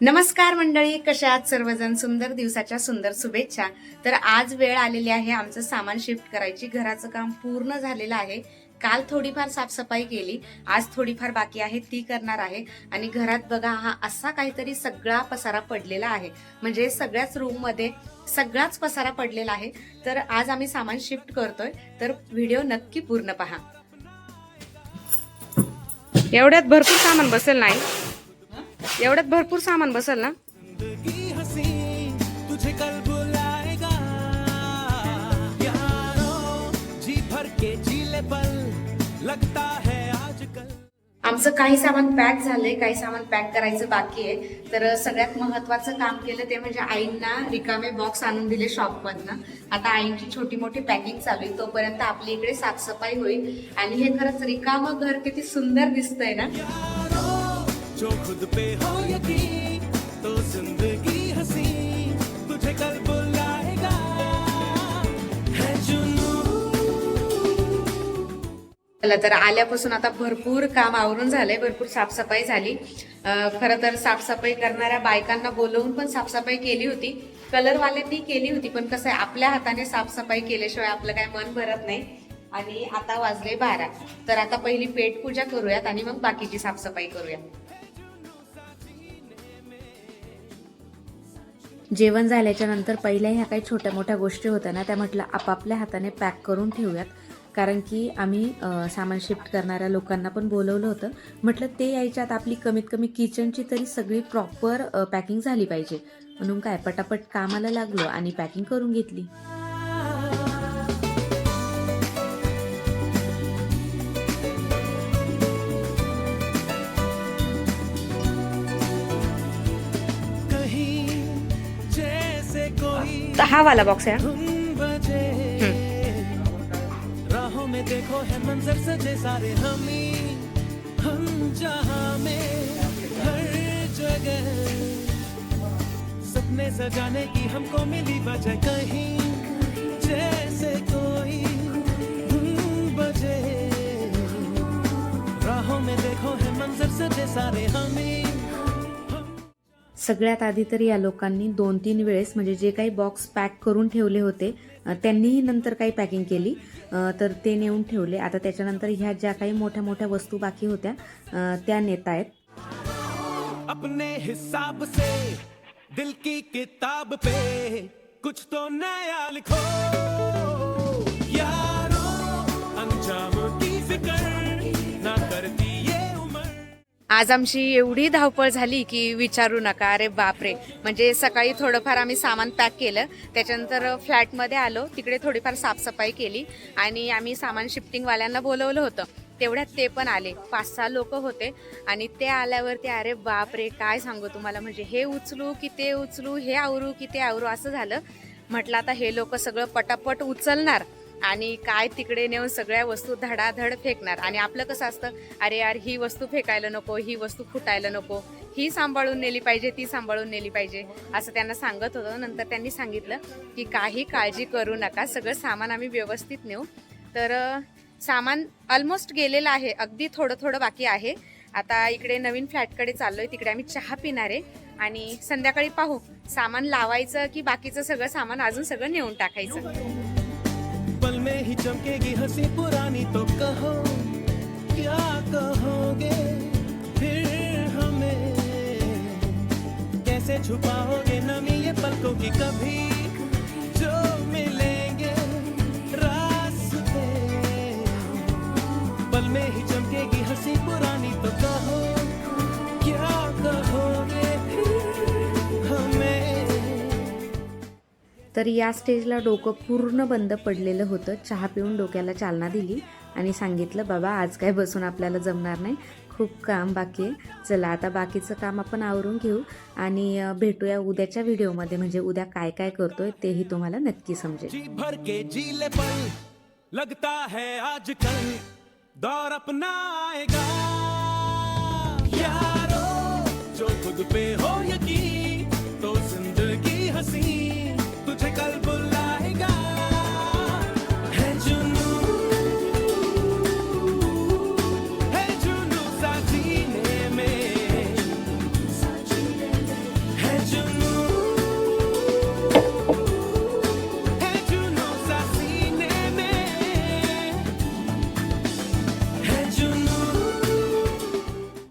नमस्कार मंडळी, कशा आहात सर्वजण? सुंदर दिवसाच्या सुंदर शुभेच्छा. तर आज वेळ आलेली आहे आमचं सामान शिफ्ट करायची. घराचं काम पूर्ण झालेलं आहे. काल थोडीफार साफसफाई केली, आज थोडीफार बाकी आहे ती करणार आहे. आणि घरात बघा, हा असा काहीतरी सगळा पसारा पडलेला आहे, म्हणजे सगळ्याच रूम मध्ये सगळाच पसारा पडलेला आहे. तर आज आम्ही सामान शिफ्ट करतोय, तर व्हिडिओ नक्की पूर्ण पहा. एवढ्यात भरपूर सामान बसेल नाही? एवढ्यात भरपूर सामान बसेल ना? तुझे कल बुलाएगा यारो, जी भर के जीले पल लगता है आजकल. आमचं काही सामान पॅक झालंय, काही सामान पॅक करायचं बाकी आहे. तर सगळ्यात महत्वाचं काम केलं ते म्हणजे आईंना रिकामे बॉक्स आणून दिले शॉपमधनं. आता आईंची छोटी मोठी पॅकिंग चालू आहे, तोपर्यंत आपली इकडे साफसफाई होईल. आणि हे खरंच रिकामं घर किती सुंदर दिसतंय ना. जो खुद पे हो यकीन तो जिंदगी हसी तुझे कल बुलाएगा है जुनून. तर आल्यापासून आता भरपूर काम आवरून झालंय, भरपूर साफसफाई झाली. खरं तर साफसफाई करणाऱ्या बायकांना बोलवून पण साफसफाई केली होती, कलरवाल्यांनी केली होती. पण कसं आहे, आपल्या हाताने साफसफाई केल्याशिवाय आपलं काय मन भरत नाही. आणि आता वाजले 12. तर आता पहिली पेट पूजा करूयात आणि मग बाकीची साफसफाई करूया. जेवण झाल्याच्या नंतर पहिल्या ह्या काही छोट्या मोठ्या गोष्टी होत्या ना, त्या म्हटलं आपापल्या हाताने पॅक करून ठेवूयात. कारण की आम्ही सामान शिफ्ट करणाऱ्या लोकांना पण बोलवलं होतं. म्हटलं ते यायच्यात आपली कमीत कमी किचनची तरी सगळी प्रॉपर पॅकिंग झाली पाहिजे. म्हणून काय पटापट कामाला लागलो आणि पॅकिंग करून घेतली. हा वाला बॉक्स है. राहों में देखो है मंजर सजे सारे हम जहां में हर जगह सपने सजाने की हमको मिली वजह कहीं जैसे कोई बजे. राहों में देखो है मंजर सजे सारे सगळ्यात आधी तर या लोकांनी 2-3 वेळेस म्हणजे जे काही बॉक्स पॅक करून ठेवले होते त्यांनीही नंतर काही पॅकिंग केली, तर ते नेऊन ठेवले. आता त्याच्यानंतर ह्या ज्या काही मोठ्या मोठ्या वस्तू बाकी होत्या त्या नेत आहेत. अपने हिसाब से दिल की किताब पे कुछ तो नया लिखो यारो, अंजाम की फिक्र ना करती. आज आमची एवढी धावपळ झाली की विचारू नका. अरे बापरे, म्हणजे सकाळी थोडंफार आम्ही सामान पॅक केलं, त्याच्यानंतर फ्लॅटमध्ये आलो, तिकडे थोडीफार साफसफाई केली आणि आम्ही सामान शिफ्टिंगवाल्यांना बोलवलं होतं. तेवढ्यात ते पण आले, 5-6 लोक होते. आणि ते आल्यावरती अरे बापरे, काय सांगू तुम्हाला, म्हणजे हे उचलू की ते उचलू, हे आवरू की ते आवरू, असं झालं. म्हटलं आता हे लोक सगळं पटापट उचलणार आणि काय तिकडे नेऊन सगळ्या वस्तू धडाधड फेकणार. आणि आपलं कसं असतं, अरे यार ही वस्तू फेकायला नको, ही वस्तू फुटायला नको, ही सांभाळून नेली पाहिजे, ती सांभाळून नेली पाहिजे, असं त्यांना सांगत होतं. नंतर त्यांनी सांगितलं की काही काळजी करू नका, सगळं सामान आम्ही व्यवस्थित नेऊ. तर सामान ऑलमोस्ट गेलेलं आहे, अगदी थोडं थोडं बाकी आहे. आता इकडे नवीन फ्लॅटकडे चाललोय, तिकडे आम्ही चहा पिणार आहे आणि संध्याकाळी पाहू सामान लावायचं की बाकीचं सगळं सामान अजून सगळं नेऊन टाकायचं. पल में ही चमकेगी हंसी पुरानी, तो कहो क्या कहोगे फिर हमें, कैसे छुपाओगे नमी ये पलकों की, कभी जो मिलेंगे रास्ते. पल में ही चमकेगी हंसी पुरानी, तो कहो क्या कहोगे हमें. तर या स्टेजला डोकं पूर्ण बंद पडलेलं होतं. चहा पिऊन डोक्याला चालना दिली आणि सांगितलं बाबा आज काय बसून आपल्याला जमणार नाही, खूप काम बाकी आहे. चला आता बाकीचं काम आपण आवरून घेऊ आणि भेटूया उद्याच्या व्हिडिओमध्ये. म्हणजे उद्या काय काय करतोय तेही तुम्हाला नक्की समजेल. जी भर के जीले पल लगता है आजकल दौर अपना आएगा यारो, जो खुद पे हो यकीन तो जिंदगी हसी